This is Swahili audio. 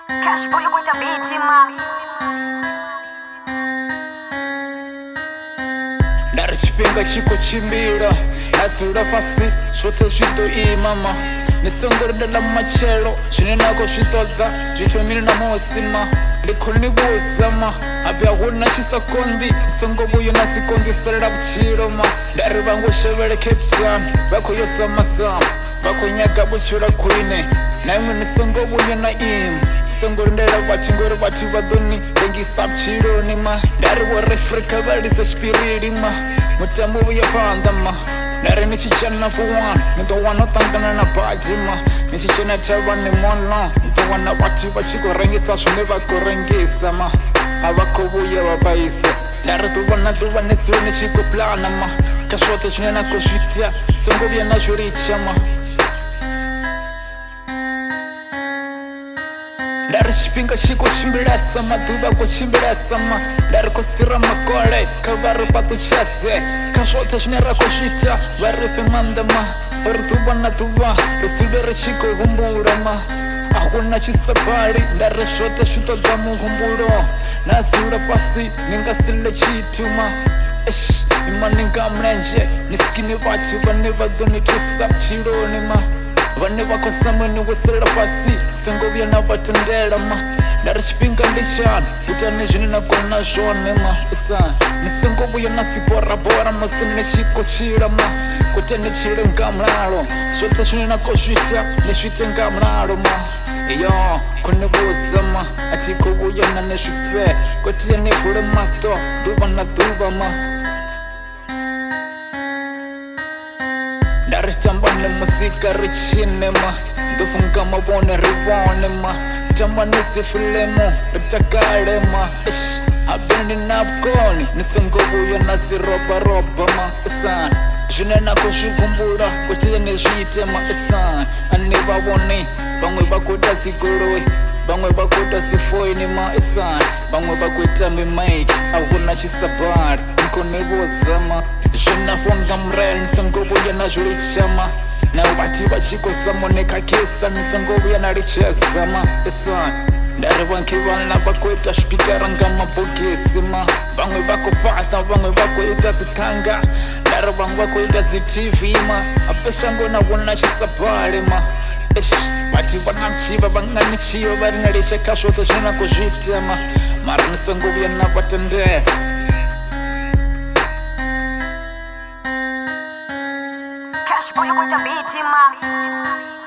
Cash boy kuita gidima. Ndari Tshifhinga chiko chimbira nadzula pasi zvote zvidoimama nisongorindela mumachero zvine nako zvitoda zvitomiri namosima ndikhonivuzama abe ahuna chisakondi nisongobuyo nasikondisarira buchiroma ndari vangoshevele Cape Town vakoyosamasama vakonyaga buchura kuine naimwe nisongobuyo naim songorindela vati ngori vati vadoni lengisa buchironima ndari vorefrika valisa chipiririma mutambo uya pandama ndari nichichana for one nitowana tangana na badima nichichana tava nemono nitowana vati vachikorengesa zvine vakorengesa ma avakovuya vabaisa ndari tovana tova netsuro nichikoplana ma kasvote zvine nakozvita songovya nazvo richama ndari Tshifhinga chikochimbirasa maduva kochimbirasama ndari kosira makore kavari patuchase kazvote zvine rakozvita varipe mandama vari tuva natuva rudzive richikohumburama hakuna chisabari ndari zvote zvitoda muhumbulo nadzura pasi ningasile chituma ima ningamlenje nisikine vati vane vadonitusa chironima vane vakosamweni weserera pasi sengovya navatendelama ndari Tshifhinga ndichana utane zvine nagona zvonema isa nisengovuya nasiborabora masi nechikochirama kuti nechire ngamlalo zvote zvine nakozvita nezvite ngamlalo ma iyo kunivuzama achikovuya nezvipe kuti nivhule masto duva naduva ma ndari tamba nemusika richinema ndofunga mavone rivonema tamba nezifilemo ritakalema abeni napkoni nisongovuya nazirobarobama isan zvine nako zvivumbura kuti nezviitema isan anivavone vamwe vakuita zigoroi vamwe vakuita zifoinima isan vamwe vakuita mimaiki ahuna chisabhari nikonevozama zvinafonga murayel nisongovuya nazvo richama navo vati vachikosamoneka kesa nisongovuya narichazama isan ndari vankivana vakuita zvipikara ngamabhokisima vamwe vakofata vamwe vakuita zitanga ndari vamwe vakuita zitvma apeshango navona chisabharima vati vana mchiva vanganichiva vari narichekazvote zvinakozvitema mari nisongovuya navatendera Cash boy kuita gidima.